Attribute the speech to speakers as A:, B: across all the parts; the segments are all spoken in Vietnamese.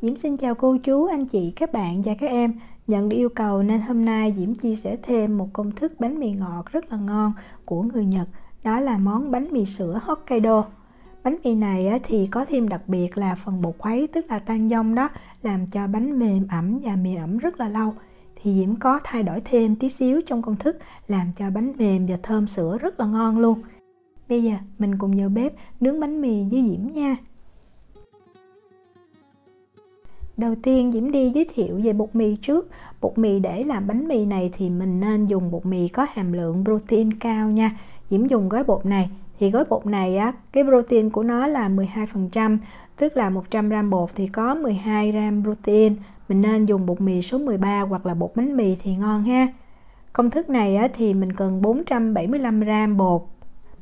A: Diễm xin chào cô chú, anh chị, các bạn và các em. Nhận được yêu cầu nên hôm nay Diễm chia sẻ thêm một công thức bánh mì ngọt rất là ngon của người Nhật. Đó là món bánh mì sữa Hokkaido. Bánh mì này thì có thêm đặc biệt là phần bột khuấy, tức là tan dong đó, làm cho bánh mềm ẩm và mì ẩm rất là lâu. Thì Diễm có thay đổi thêm tí xíu trong công thức làm cho bánh mềm và thơm sữa rất là ngon luôn. Bây giờ mình cùng vào bếp nướng bánh mì với Diễm nha. Đầu tiên Diễm đi giới thiệu về bột mì trước. Bột mì để làm bánh mì này thì mình nên dùng bột mì có hàm lượng protein cao nha. Diễm dùng gói bột này. Thì gói bột này cái protein của nó là 12%, tức là 100g bột thì có 12g protein. Mình nên dùng bột mì số 13 hoặc là bột bánh mì thì ngon ha. Công thức này thì mình cần 475g bột.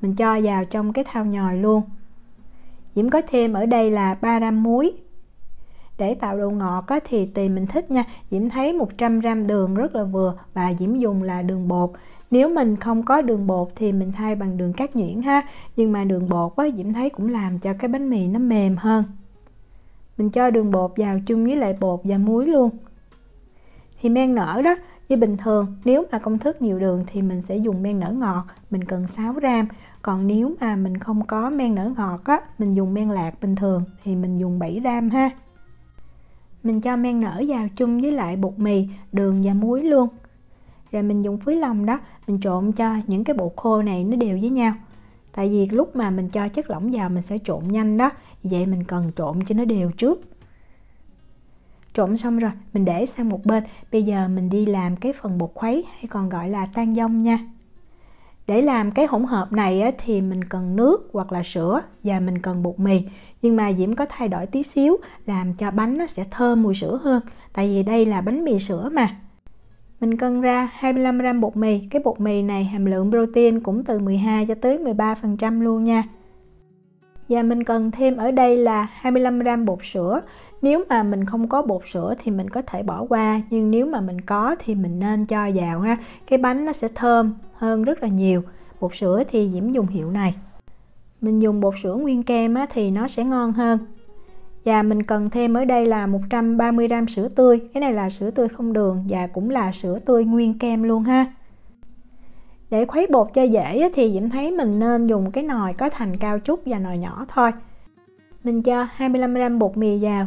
A: Mình cho vào trong cái thau nhồi luôn. Diễm có thêm ở đây là 3g muối. Để tạo độ ngọt thì tùy mình thích nha. Diễm thấy 100g đường rất là vừa và Diễm dùng là đường bột. Nếu mình không có đường bột thì mình thay bằng đường cát nhuyễn ha. Nhưng mà đường bột Diễm thấy cũng làm cho cái bánh mì nó mềm hơn. Mình cho đường bột vào chung với lại bột và muối luôn. Thì men nở đó, như bình thường nếu mà công thức nhiều đường thì mình sẽ dùng men nở ngọt, mình cần 6g. Còn nếu mà mình không có men nở ngọt mình dùng men lạc bình thường thì mình dùng 7g ha. Mình cho men nở vào chung với lại bột mì, đường và muối luôn. Rồi mình dùng phối lòng đó, mình trộn cho những cái bột khô này nó đều với nhau. Tại vì lúc mà mình cho chất lỏng vào mình sẽ trộn nhanh đó, vậy mình cần trộn cho nó đều trước. Trộn xong rồi, mình để sang một bên. Bây giờ mình đi làm cái phần bột khuấy hay còn gọi là tan dong nha. Để làm cái hỗn hợp này thì mình cần nước hoặc là sữa và mình cần bột mì. Nhưng mà Diễm có thay đổi tí xíu làm cho bánh nó sẽ thơm mùi sữa hơn. Tại vì đây là bánh mì sữa mà. Mình cân ra 25g bột mì. Cái bột mì này hàm lượng protein cũng từ 12 cho tới 13% luôn nha. Và mình cần thêm ở đây là 25g bột sữa. Nếu mà mình không có bột sữa thì mình có thể bỏ qua. Nhưng nếu mà mình có thì mình nên cho vào ha. Cái bánh nó sẽ thơm hơn rất là nhiều. Bột sữa thì Diễm dùng hiệu này. Mình dùng bột sữa nguyên kem thì nó sẽ ngon hơn. Và mình cần thêm ở đây là 130g sữa tươi. Cái này là sữa tươi không đường và cũng là sữa tươi nguyên kem luôn ha. Để khuấy bột cho dễ thì Diễm thấy mình nên dùng cái nồi có thành cao chút và nồi nhỏ thôi. Mình cho 25g bột mì vào.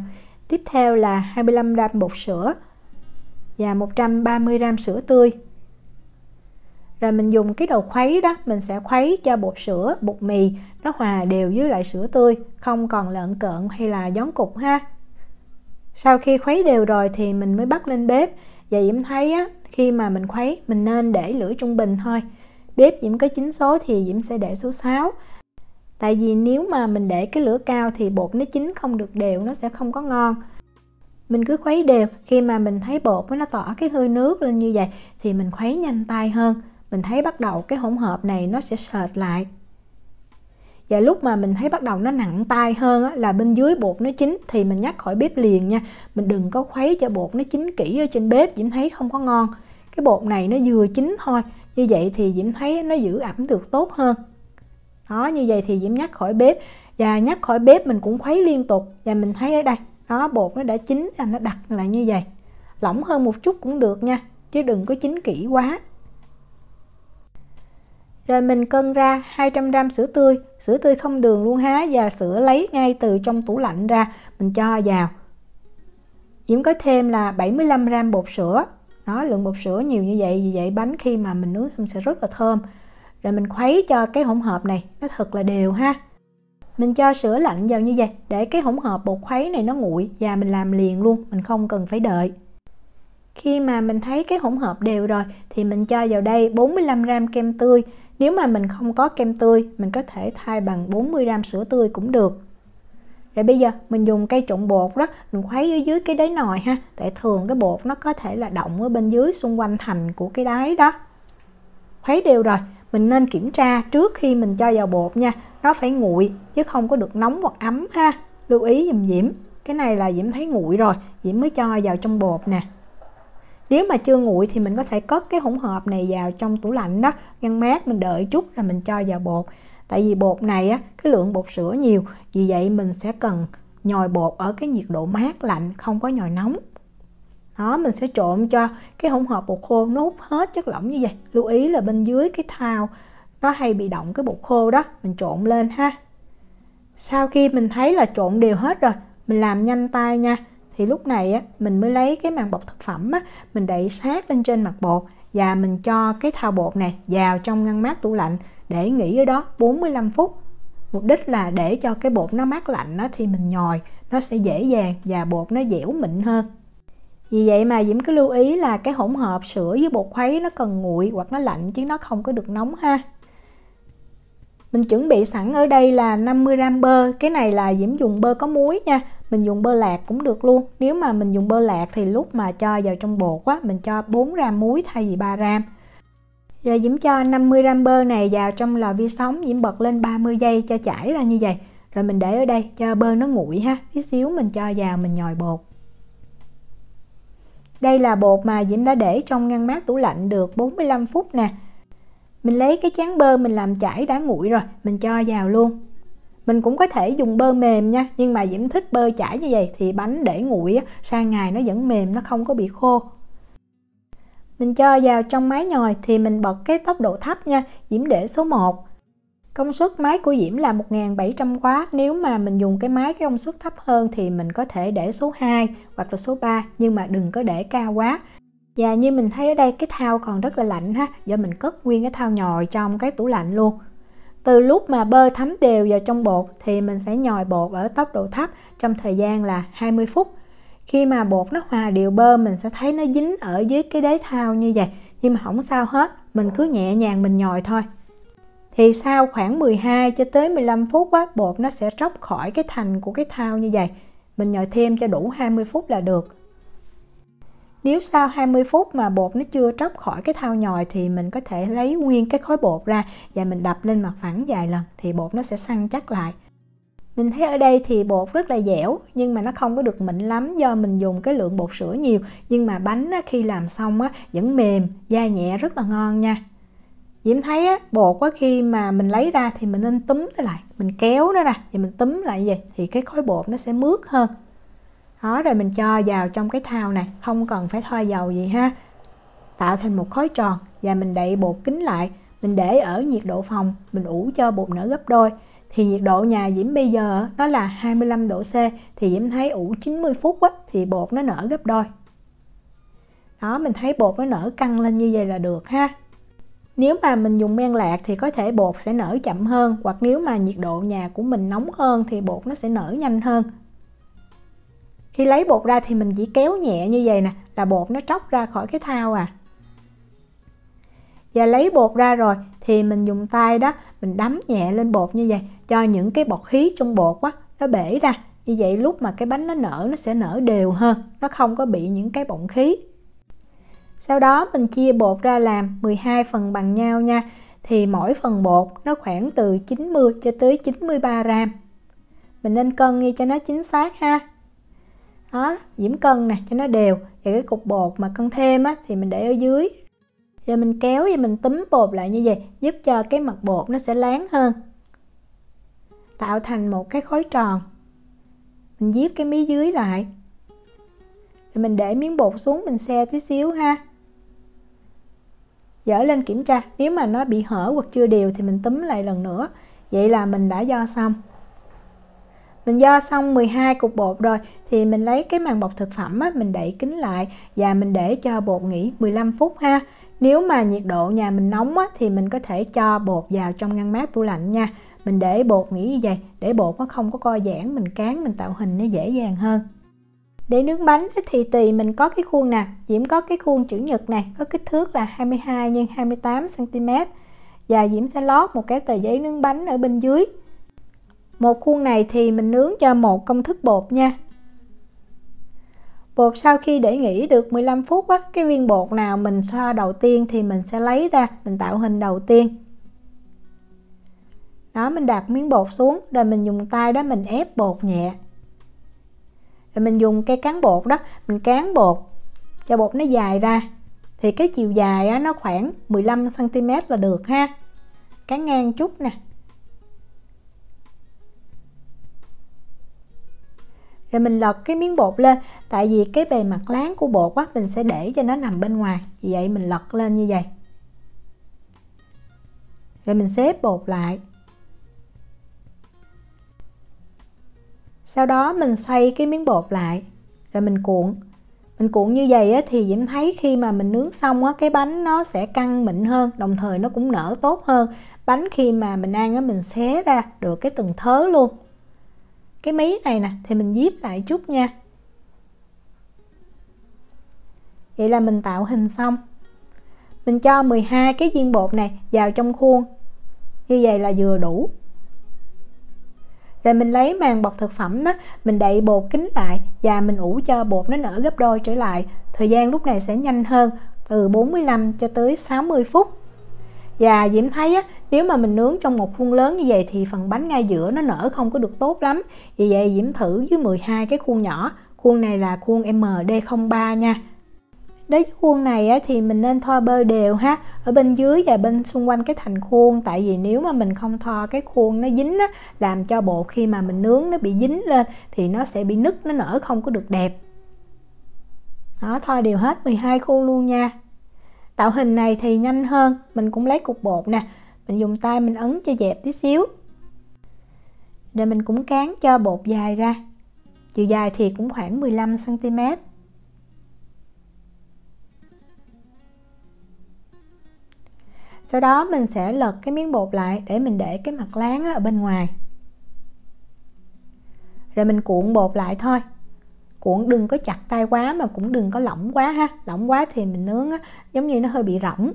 A: Tiếp theo là 25g bột sữa và 130g sữa tươi. Rồi mình dùng cái đầu khuấy đó, mình sẽ khuấy cho bột sữa, bột mì nó hòa đều với lại sữa tươi, không còn lợn cợn hay là gión cục ha. Sau khi khuấy đều rồi thì mình mới bắt lên bếp. Và Diễm thấy khi mà mình khuấy mình nên để lửa trung bình thôi. Bếp Diễm có 9 số thì Diễm sẽ để số 6. Tại vì nếu mà mình để cái lửa cao thì bột nó chín không được đều, nó sẽ không có ngon. Mình cứ khuấy đều, khi mà mình thấy bột nó tỏ cái hơi nước lên như vậy thì mình khuấy nhanh tay hơn. Mình thấy bắt đầu cái hỗn hợp này nó sẽ sệt lại. Và lúc mà mình thấy bắt đầu nó nặng tay hơn là bên dưới bột nó chín thì mình nhắc khỏi bếp liền nha. Mình đừng có khuấy cho bột nó chín kỹ ở trên bếp, Diễm thấy không có ngon. Cái bột này nó vừa chín thôi, như vậy thì Diễm thấy nó giữ ẩm được tốt hơn. Đó, như vậy thì Diễm nhắc khỏi bếp. Và nhắc khỏi bếp mình cũng khuấy liên tục. Và mình thấy ở đây, đó, bột nó đã chín là nó đặc lại như vậy. Lỏng hơn một chút cũng được nha, chứ đừng có chín kỹ quá. Rồi mình cân ra 200g sữa tươi không đường luôn ha. Và sữa lấy ngay từ trong tủ lạnh ra, mình cho vào. Diễm có thêm là 75g bột sữa. Đó, lượng bột sữa nhiều như vậy, vì vậy bánh khi mà mình nướng xong sẽ rất là thơm. Rồi mình khuấy cho cái hỗn hợp này nó thật là đều ha. Mình cho sữa lạnh vào như vậy để cái hỗn hợp bột khuấy này nó nguội và mình làm liền luôn, mình không cần phải đợi. Khi mà mình thấy cái hỗn hợp đều rồi thì mình cho vào đây 45g kem tươi. Nếu mà mình không có kem tươi, mình có thể thay bằng 40g sữa tươi cũng được. Rồi bây giờ mình dùng cây trộn bột đó, mình khuấy ở dưới cái đáy nồi ha. Tại thường cái bột nó có thể là đọng ở bên dưới xung quanh thành của cái đáy đó. Khuấy đều rồi, mình nên kiểm tra trước khi mình cho vào bột nha. Nó phải nguội chứ không có được nóng hoặc ấm ha. Lưu ý giùm Diễm. Cái này là Diễm thấy nguội rồi, Diễm mới cho vào trong bột nè. Nếu mà chưa nguội thì mình có thể cất cái hỗn hợp này vào trong tủ lạnh đó, ngăn mát, mình đợi chút rồi mình cho vào bột. Tại vì bột này cái lượng bột sữa nhiều, vì vậy mình sẽ cần nhồi bột ở cái nhiệt độ mát lạnh, không có nhồi nóng. Đó, mình sẽ trộn cho cái hỗn hợp bột khô nó hút hết chất lỏng như vậy. Lưu ý là bên dưới cái thau nó hay bị động cái bột khô đó, mình trộn lên ha. Sau khi mình thấy là trộn đều hết rồi, mình làm nhanh tay nha. Thì lúc này á, mình mới lấy cái màng bọc thực phẩm á, mình đậy sát lên trên mặt bột và mình cho cái thau bột này vào trong ngăn mát tủ lạnh để nghỉ ở đó 45 phút. Mục đích là để cho cái bột nó mát lạnh á, thì mình nhồi nó sẽ dễ dàng và bột nó dẻo mịn hơn. Vì vậy mà Diễm cứ lưu ý là cái hỗn hợp sữa với bột khuấy nó cần nguội hoặc nó lạnh chứ nó không có được nóng ha. Mình chuẩn bị sẵn ở đây là 50g bơ. Cái này là Diễm dùng bơ có muối nha. Mình dùng bơ lạc cũng được luôn. Nếu mà mình dùng bơ lạc thì lúc mà cho vào trong bột á, mình cho 4g muối thay vì 3g. Rồi Diễm cho 50g bơ này vào trong lò vi sóng. Diễm bật lên 30 giây cho chảy ra như vậy. Rồi mình để ở đây cho bơ nó nguội ha. Tí xíu mình cho vào mình nhồi bột. Đây là bột mà Diễm đã để trong ngăn mát tủ lạnh được 45 phút nè. Mình lấy cái chén bơ mình làm chảy đã nguội rồi, mình cho vào luôn. Mình cũng có thể dùng bơ mềm nha, nhưng mà Diễm thích bơ chảy như vậy thì bánh để nguội á, sang ngày nó vẫn mềm, nó không có bị khô. Mình cho vào trong máy nhồi thì mình bật cái tốc độ thấp nha, Diễm để số 1. Công suất máy của Diễm là 1700W, nếu mà mình dùng cái máy cái công suất thấp hơn thì mình có thể để số 2 hoặc là số 3, nhưng mà đừng có để cao quá. Và như mình thấy ở đây cái thau còn rất là lạnh ha, giờ mình cất nguyên cái thau nhồi trong cái tủ lạnh luôn. Từ lúc mà bơ thấm đều vào trong bột thì mình sẽ nhồi bột ở tốc độ thấp trong thời gian là 20 phút. Khi mà bột nó hòa đều bơ mình sẽ thấy nó dính ở dưới cái đáy thau như vậy, nhưng mà không sao hết, mình cứ nhẹ nhàng mình nhồi thôi. Thì sau khoảng 12 cho tới 15 phút á, bột nó sẽ tróc khỏi cái thành của cái thau như vậy. Mình nhồi thêm cho đủ 20 phút là được. Nếu sau 20 phút mà bột nó chưa tróc khỏi cái thau nhồi thì mình có thể lấy nguyên cái khối bột ra và mình đập lên mặt phẳng vài lần thì bột nó sẽ săn chắc lại. Mình thấy ở đây thì bột rất là dẻo nhưng mà nó không có được mịn lắm do mình dùng cái lượng bột sữa nhiều, nhưng mà bánh á, khi làm xong á, vẫn mềm, dai nhẹ rất là ngon nha. Diễm thấy á, bột á, khi mà mình lấy ra thì mình nên túm nó lại, mình kéo nó ra và mình túm lại vậy thì cái khối bột nó sẽ mướt hơn. Đó, rồi mình cho vào trong cái thau này, không cần phải thoa dầu gì ha. Tạo thành một khối tròn và mình đậy bột kín lại, mình để ở nhiệt độ phòng, mình ủ cho bột nở gấp đôi. Thì nhiệt độ nhà Diễm bây giờ nó là 25 độ C, thì Diễm thấy ủ 90 phút á, thì bột nó nở gấp đôi. Đó, mình thấy bột nó nở căng lên như vậy là được ha. Nếu mà mình dùng men lạc thì có thể bột sẽ nở chậm hơn, hoặc nếu mà nhiệt độ nhà của mình nóng hơn thì bột nó sẽ nở nhanh hơn. Khi lấy bột ra thì mình chỉ kéo nhẹ như vậy nè, là bột nó tróc ra khỏi cái thau à. Và lấy bột ra rồi thì mình dùng tay đó, mình đấm nhẹ lên bột như vậy cho những cái bọt khí trong bột á, nó bể ra. Như vậy lúc mà cái bánh nó nở, nó sẽ nở đều hơn, nó không có bị những cái bọng khí. Sau đó mình chia bột ra làm 12 phần bằng nhau nha. Thì mỗi phần bột nó khoảng từ 90 cho tới 93g. Mình nên cân như cho nó chính xác ha. Đó, Diễm cân nè cho nó đều. Và cái cục bột mà cân thêm á, thì mình để ở dưới. Rồi mình kéo và mình túm bột lại như vậy, giúp cho cái mặt bột nó sẽ láng hơn. Tạo thành một cái khối tròn. Mình viết cái mí dưới lại. Rồi mình để miếng bột xuống, mình xe tí xíu ha. Dở lên kiểm tra, nếu mà nó bị hở hoặc chưa đều thì mình túm lại lần nữa. Vậy là mình đã vo xong. Mình vo xong 12 cục bột rồi thì mình lấy cái màng bọc thực phẩm á, mình đậy kín lại và mình để cho bột nghỉ 15 phút ha. Nếu mà nhiệt độ nhà mình nóng á, thì mình có thể cho bột vào trong ngăn mát tủ lạnh nha. Mình để bột nghỉ như vậy để bột nó không có co giãn, mình cán mình tạo hình nó dễ dàng hơn. Để nướng bánh thì tùy mình có cái khuôn nào. Diễm có cái khuôn chữ nhật này, có kích thước là 22 x 28 cm. Và Diễm sẽ lót một cái tờ giấy nướng bánh ở bên dưới. Một khuôn này thì mình nướng cho một công thức bột nha. Bột sau khi để nghỉ được 15 phút á, cái viên bột nào mình xoa đầu tiên thì mình sẽ lấy ra, mình tạo hình đầu tiên. Đó, mình đặt miếng bột xuống rồi mình dùng tay đó mình ép bột nhẹ. Rồi mình dùng cây cán bột đó, mình cán bột cho bột nó dài ra. Thì cái chiều dài á, nó khoảng 15 cm là được ha. Cán ngang chút nè. Rồi mình lật cái miếng bột lên, tại vì cái bề mặt láng của bột á, mình sẽ để cho nó nằm bên ngoài, vì vậy mình lật lên như vậy. Rồi mình xếp bột lại. Sau đó mình xoay cái miếng bột lại, rồi mình cuộn. Mình cuộn như vậy á, thì Diễm thấy khi mà mình nướng xong á, cái bánh nó sẽ căng mịn hơn, đồng thời nó cũng nở tốt hơn. Bánh khi mà mình ăn á, mình xé ra được cái từng thớ luôn. Cái mí này nè thì mình díp lại chút nha. Vậy là mình tạo hình xong. Mình cho 12 cái viên bột này vào trong khuôn. Như vậy là vừa đủ. Rồi mình lấy màng bọc thực phẩm đó, mình đậy bột kín lại và mình ủ cho bột nó nở gấp đôi trở lại. Thời gian lúc này sẽ nhanh hơn, từ 45 cho tới 60 phút. Và Diễm thấy á, nếu mà mình nướng trong một khuôn lớn như vậy thì phần bánh ngay giữa nó nở không có được tốt lắm. Vì vậy Diễm thử với 12 cái khuôn nhỏ. Khuôn này là khuôn MD03 nha. Đối với khuôn này á, thì mình nên thoa bơ đều ha, ở bên dưới và bên xung quanh cái thành khuôn. Tại vì nếu mà mình không thoa cái khuôn nó dính á, làm cho bột khi mà mình nướng nó bị dính lên thì nó sẽ bị nứt, nó nở không có được đẹp. Đó, thoa đều hết 12 khuôn luôn nha. Tạo hình này thì nhanh hơn. Mình cũng lấy cục bột nè, mình dùng tay mình ấn cho dẹp tí xíu. Rồi mình cũng cán cho bột dài ra. Chiều dài thì cũng khoảng 15 cm. Sau đó mình sẽ lật cái miếng bột lại để mình để cái mặt láng ở bên ngoài. Rồi mình cuộn bột lại thôi. Cuộn đừng có chặt tay quá mà cũng đừng có lỏng quá ha. Lỏng quá thì mình nướng á, giống như nó hơi bị rỗng.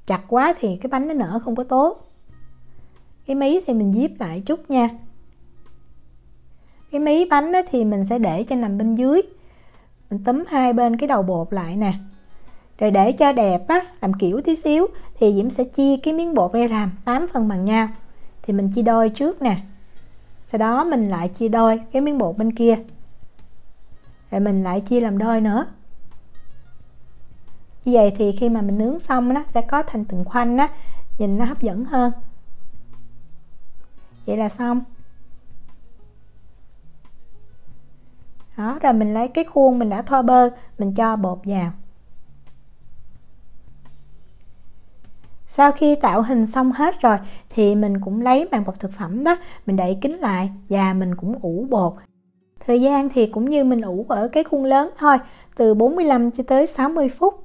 A: Chặt quá thì cái bánh nó nở không có tốt. Cái mí thì mình díp lại chút nha. Cái mí bánh á, thì mình sẽ để cho nằm bên dưới. Mình túm hai bên cái đầu bột lại nè. Rồi để cho đẹp á, làm kiểu tí xíu thì Diễm sẽ chia cái miếng bột ra làm 8 phần bằng nhau. Thì mình chia đôi trước nè. Sau đó mình lại chia đôi cái miếng bột bên kia. Rồi mình lại chia làm đôi nữa. Như vậy thì khi mà mình nướng xong nó sẽ có thành từng khoanh á, nhìn nó hấp dẫn hơn. Vậy là xong. Đó, rồi mình lấy cái khuôn mình đã thoa bơ, mình cho bột vào. Sau khi tạo hình xong hết rồi thì mình cũng lấy màng bọc thực phẩm đó, mình đậy kín lại và mình cũng ủ bột. Thời gian thì cũng như mình ủ ở cái khuôn lớn thôi, từ 45 cho tới 60 phút.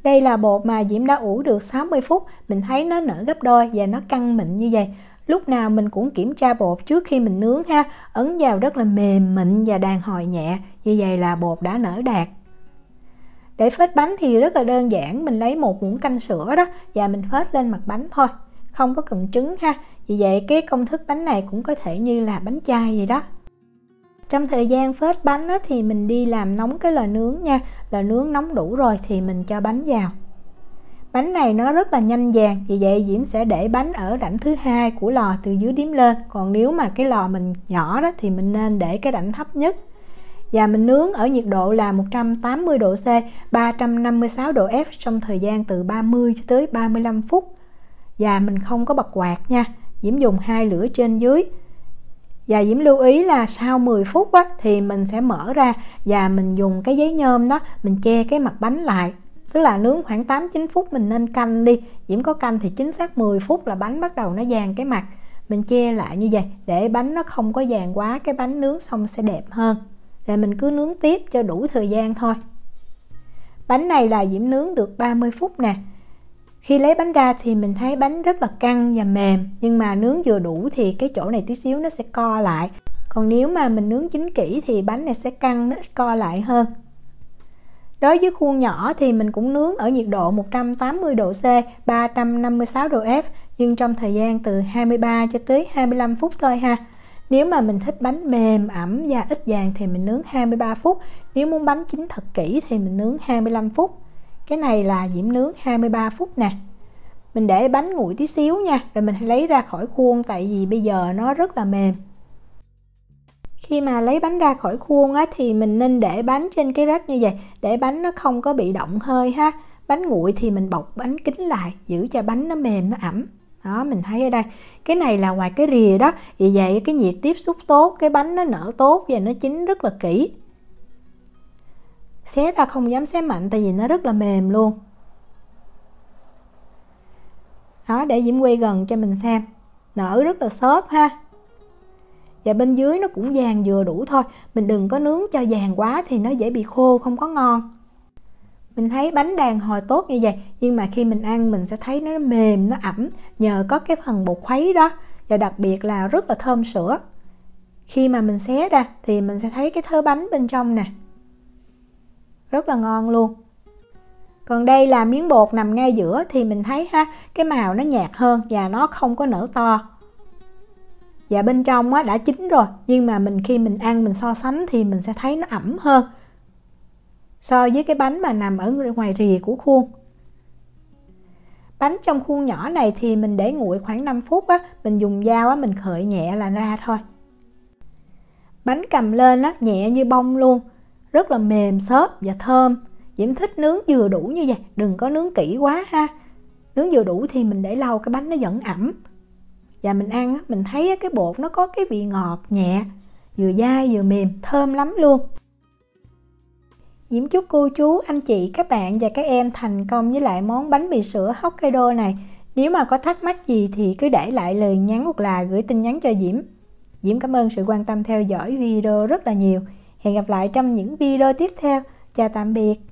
A: Đây là bột mà Diễm đã ủ được 60 phút, mình thấy nó nở gấp đôi và nó căng mịn như vậy. Lúc nào mình cũng kiểm tra bột trước khi mình nướng ha, ấn vào rất là mềm mịn và đàn hồi nhẹ, như vậy là bột đã nở đạt. Để phết bánh thì rất là đơn giản, mình lấy một muỗng canh sữa đó và mình phết lên mặt bánh thôi, không có cần trứng ha. Vì vậy cái công thức bánh này cũng có thể như là bánh chay vậy đó. Trong thời gian phết bánh á, thì mình đi làm nóng cái lò nướng nha. Lò nướng nóng đủ rồi thì mình cho bánh vào. Bánh này nó rất là nhanh vàng, vì vậy Diễm sẽ để bánh ở rãnh thứ hai của lò từ dưới đếm lên. Còn nếu mà cái lò mình nhỏ đó thì mình nên để cái rãnh thấp nhất. Và mình nướng ở nhiệt độ là 180 độ C, 356 độ F trong thời gian từ 30 cho tới 35 phút. Và mình không có bật quạt nha, Diễm dùng 2 lửa trên dưới. Và Diễm lưu ý là sau 10 phút á, thì mình sẽ mở ra và mình dùng cái giấy nhôm đó, mình che cái mặt bánh lại. Tức là nướng khoảng 8-9 phút mình nên canh đi. Diễm có canh thì chính xác 10 phút là bánh bắt đầu nó vàng cái mặt. Mình che lại như vậy để bánh nó không có vàng quá, cái bánh nướng xong sẽ đẹp hơn. Rồi mình cứ nướng tiếp cho đủ thời gian thôi. Bánh này là Diễm nướng được 30 phút nè. Khi lấy bánh ra thì mình thấy bánh rất là căng và mềm, nhưng mà nướng vừa đủ thì cái chỗ này tí xíu nó sẽ co lại. Còn nếu mà mình nướng chín kỹ thì bánh này sẽ căng, nó ít co lại hơn. Đối với khuôn nhỏ thì mình cũng nướng ở nhiệt độ 180 độ C, 356 độ F, nhưng trong thời gian từ 23 cho tới 25 phút thôi ha. Nếu mà mình thích bánh mềm, ẩm và ít vàng thì mình nướng 23 phút. Nếu muốn bánh chín thật kỹ thì mình nướng 25 phút. Cái này là Diễm nướng 23 phút nè. Mình để bánh nguội tí xíu nha, rồi mình lấy ra khỏi khuôn tại vì bây giờ nó rất là mềm. Khi mà lấy bánh ra khỏi khuôn á, thì mình nên để bánh trên cái rác như vậy để bánh nó không có bị động hơi ha. Bánh nguội thì mình bọc bánh kín lại, giữ cho bánh nó mềm, nó ẩm. Đó, mình thấy ở đây cái này là ngoài cái rìa đó, vì vậy cái nhiệt tiếp xúc tốt, cái bánh nó nở tốt và nó chín rất là kỹ. Xé ra không dám xé mạnh tại vì nó rất là mềm luôn. Đó, để Diễm quay gần cho mình xem, nở rất là xốp ha. Và bên dưới nó cũng vàng vừa đủ thôi, mình đừng có nướng cho vàng quá thì nó dễ bị khô, không có ngon. Mình thấy bánh đàn hồi tốt như vậy, nhưng mà khi mình ăn mình sẽ thấy nó mềm, nó ẩm nhờ có cái phần bột khuấy đó, và đặc biệt là rất là thơm sữa. Khi mà mình xé ra thì mình sẽ thấy cái thớ bánh bên trong nè, rất là ngon luôn. Còn đây là miếng bột nằm ngay giữa thì mình thấy ha, cái màu nó nhạt hơn và nó không có nở to. Và bên trong á, đã chín rồi, nhưng mà khi mình ăn mình so sánh thì mình sẽ thấy nó ẩm hơn so với cái bánh mà nằm ở ngoài rìa của khuôn. Bánh trong khuôn nhỏ này thì mình để nguội khoảng 5 phút á, mình dùng dao á, mình khơi nhẹ là ra thôi. Bánh cầm lên á, nhẹ như bông luôn, rất là mềm xốp và thơm. Diễm thích nướng vừa đủ như vậy, đừng có nướng kỹ quá ha. Nướng vừa đủ thì mình để lâu cái bánh nó vẫn ẩm. Và mình ăn á, mình thấy cái bột nó có cái vị ngọt nhẹ, vừa dai vừa mềm, thơm lắm luôn. Diễm chúc cô chú, anh chị, các bạn và các em thành công với lại món bánh mì sữa Hokkaido này. Nếu mà có thắc mắc gì thì cứ để lại lời nhắn hoặc là gửi tin nhắn cho Diễm. Diễm cảm ơn sự quan tâm theo dõi video rất là nhiều. Hẹn gặp lại trong những video tiếp theo. Chào tạm biệt.